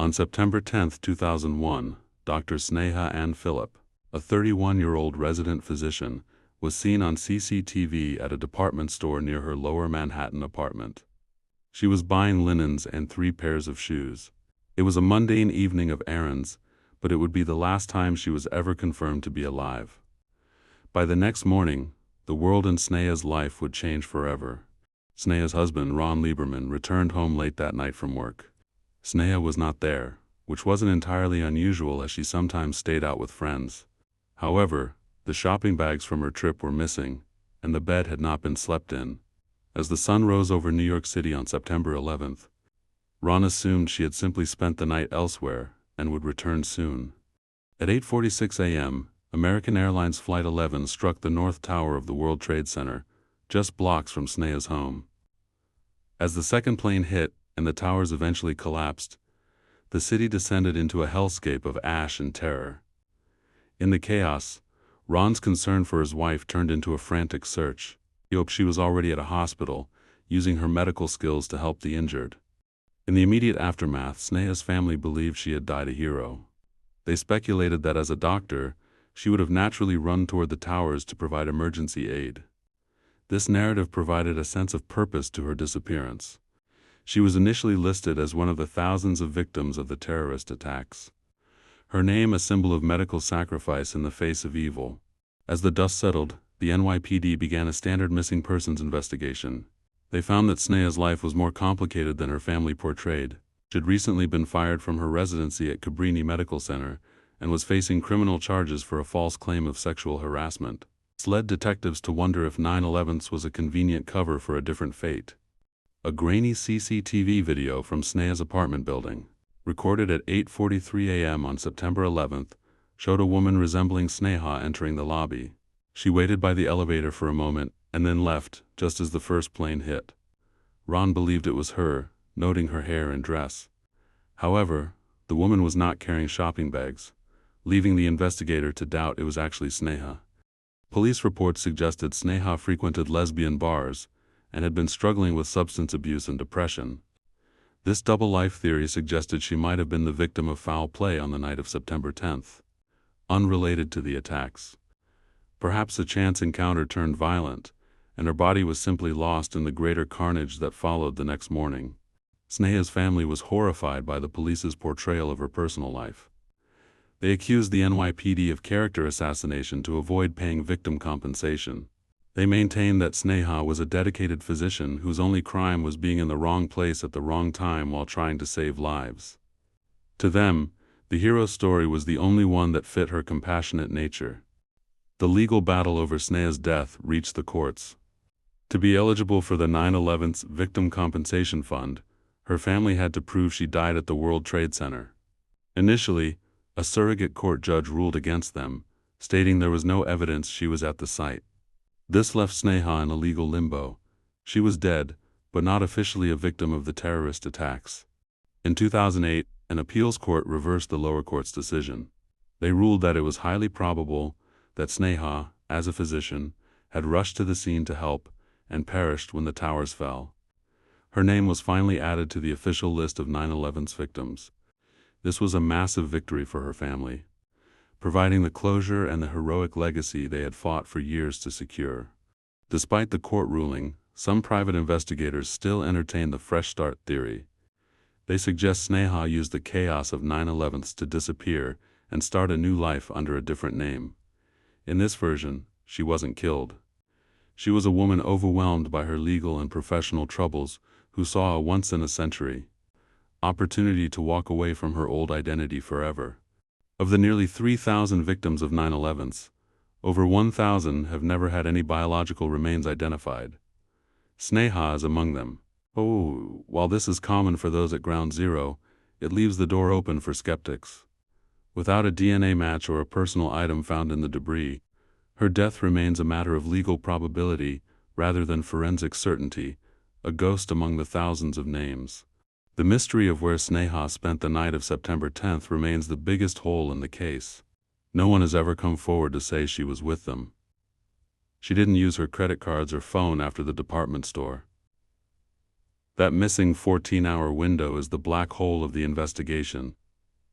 On September 10, 2001, Dr. Sneha Ann Phillip, a 31-year-old resident physician, was seen on CCTV at a department store near her Lower Manhattan apartment. She was buying linens and 3 pairs of shoes. It was a mundane evening of errands, but it would be the last time she was ever confirmed to be alive. By the next morning, the world in Sneha's life would change forever. Sneha's husband, Ron Lieberman, returned home late that night from work. Sneha was not there, which wasn't entirely unusual as she sometimes stayed out with friends. However, the shopping bags from her trip were missing, and the bed had not been slept in. As the sun rose over New York City on September 11th, Ron assumed she had simply spent the night elsewhere and would return soon. At 8:46 a.m., American Airlines Flight 11 struck the North Tower of the World Trade Center, just blocks from Sneha's home. As the second plane hit and the towers eventually collapsed, the city descended into a hellscape of ash and terror. In the chaos, Ron's concern for his wife turned into a frantic search. He hoped she was already at a hospital, using her medical skills to help the injured. In the immediate aftermath, Sneha's family believed she had died a hero. They speculated that as a doctor, she would have naturally run toward the towers to provide emergency aid. This narrative provided a sense of purpose to her disappearance. She was initially listed as one of the thousands of victims of the terrorist attacks. Her name a symbol of medical sacrifice in the face of evil. As the dust settled, the NYPD began a standard missing persons investigation. They found that Sneha's life was more complicated than her family portrayed. She had recently been fired from her residency at Cabrini Medical Center and was facing criminal charges for a false claim of sexual harassment. This led detectives to wonder if 9/11 was a convenient cover for a different fate. A grainy CCTV video from Sneha's apartment building, recorded at 8:43 a.m. on September 11th, showed a woman resembling Sneha entering the lobby. She waited by the elevator for a moment and then left just as the first plane hit. Ron believed it was her, noting her hair and dress. However, the woman was not carrying shopping bags, leaving the investigator to doubt it was actually Sneha. Police reports suggested Sneha frequented lesbian bars and had been struggling with substance abuse and depression. This double life theory suggested she might have been the victim of foul play on the night of September 10th, unrelated to the attacks. Perhaps a chance encounter turned violent, and her body was simply lost in the greater carnage that followed the next morning. Sneha's family was horrified by the police's portrayal of her personal life. They accused the NYPD of character assassination to avoid paying victim compensation. They maintained that Sneha was a dedicated physician whose only crime was being in the wrong place at the wrong time while trying to save lives. To them, the hero's story was the only one that fit her compassionate nature. The legal battle over Sneha's death reached the courts. To be eligible for the 9/11's Victim Compensation Fund, her family had to prove she died at the World Trade Center. Initially, a surrogate court judge ruled against them, stating there was no evidence she was at the site. This left Sneha in a legal limbo. She was dead, but not officially a victim of the terrorist attacks. In 2008, an appeals court reversed the lower court's decision. They ruled that it was highly probable that Sneha, as a physician, had rushed to the scene to help and perished when the towers fell. Her name was finally added to the official list of 9/11's victims. This was a massive victory for her family, providing the closure and the heroic legacy they had fought for years to secure. Despite the court ruling, some private investigators still entertain the fresh start theory. They suggest Sneha used the chaos of 9/11's to disappear and start a new life under a different name. In this version, she wasn't killed. She was a woman overwhelmed by her legal and professional troubles who saw a once-in-a-century opportunity to walk away from her old identity forever. Of the nearly 3,000 victims of 9/11's, over 1,000 have never had any biological remains identified. Sneha is among them. While this is common for those at ground zero, it leaves the door open for skeptics. Without a DNA match or a personal item found in the debris, her death remains a matter of legal probability rather than forensic certainty, a ghost among the thousands of names. The mystery of where Sneha spent the night of September 10th remains the biggest hole in the case. No one has ever come forward to say she was with them. She didn't use her credit cards or phone after the department store. That missing 14-hour window is the black hole of the investigation,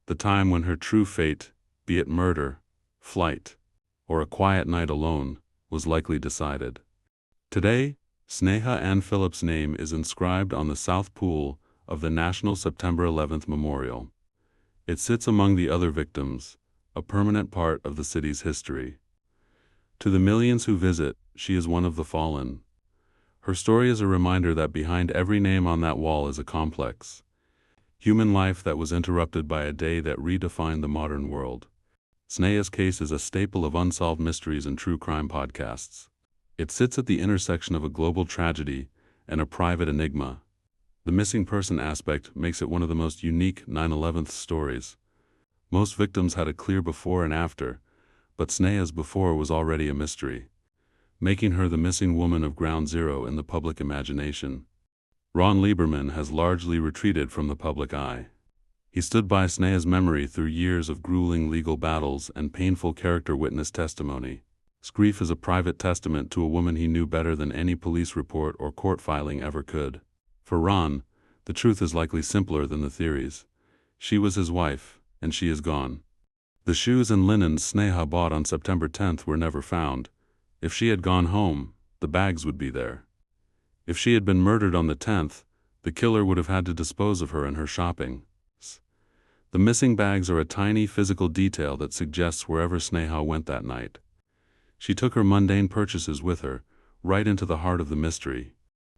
the time when her true fate, be it murder, flight, or a quiet night alone, was likely decided. Today, Sneha Ann Phillip's name is inscribed on the south pool of the National September 11th Memorial. It sits among the other victims, a permanent part of the city's history. To the millions who visit, she is one of the fallen. Her story is a reminder that behind every name on that wall is a complex human life that was interrupted by a day that redefined the modern world. Sneha's case is a staple of unsolved mysteries and true crime podcasts. It sits at the intersection of a global tragedy and a private enigma. The missing person aspect makes it one of the most unique 9/11 stories. Most victims had a clear before and after, but Sneha's before was already a mystery, making her the missing woman of ground zero in the public imagination. Ron Lieberman has largely retreated from the public eye. He stood by Sneha's memory through years of grueling legal battles and painful character witness testimony. His grief is a private testament to a woman he knew better than any police report or court filing ever could. For Ron, the truth is likely simpler than the theories. She was his wife, and she is gone. The shoes and linens Sneha bought on September 10th were never found. If she had gone home, the bags would be there. If she had been murdered on the 10th, the killer would have had to dispose of her and her shopping. The missing bags are a tiny physical detail that suggests wherever Sneha went that night. She took her mundane purchases with her, right into the heart of the mystery.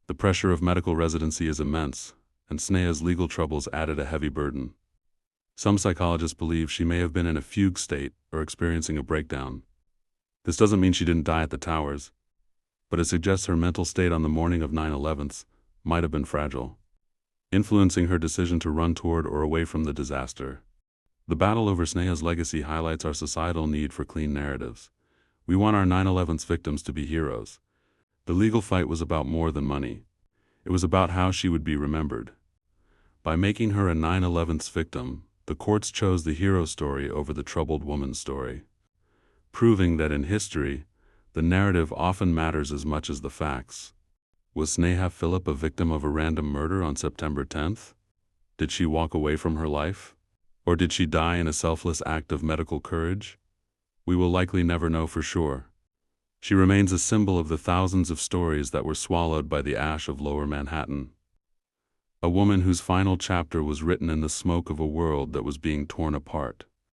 The pressure of medical residency is immense, and Sneha's legal troubles added a heavy burden. Some psychologists believe she may have been in a fugue state or experiencing a breakdown. This doesn't mean she didn't die at the towers, but it suggests her mental state on the morning of 9/11 might have been fragile, influencing her decision to run toward or away from the disaster. The battle over Sneha's legacy highlights our societal need for clean narratives. We want our 9/11's victims to be heroes. The legal fight was about more than money. It was about how she would be remembered. By making her a 9/11's victim, the courts chose the hero story over the troubled woman's story, proving that in history, the narrative often matters as much as the facts. Was Sneha Phillip a victim of a random murder on September 10th? Did she walk away from her life? Or did she die in a selfless act of medical courage? We will likely never know for sure. She remains a symbol of the thousands of stories that were swallowed by the ash of Lower Manhattan. A woman whose final chapter was written in the smoke of a world that was being torn apart.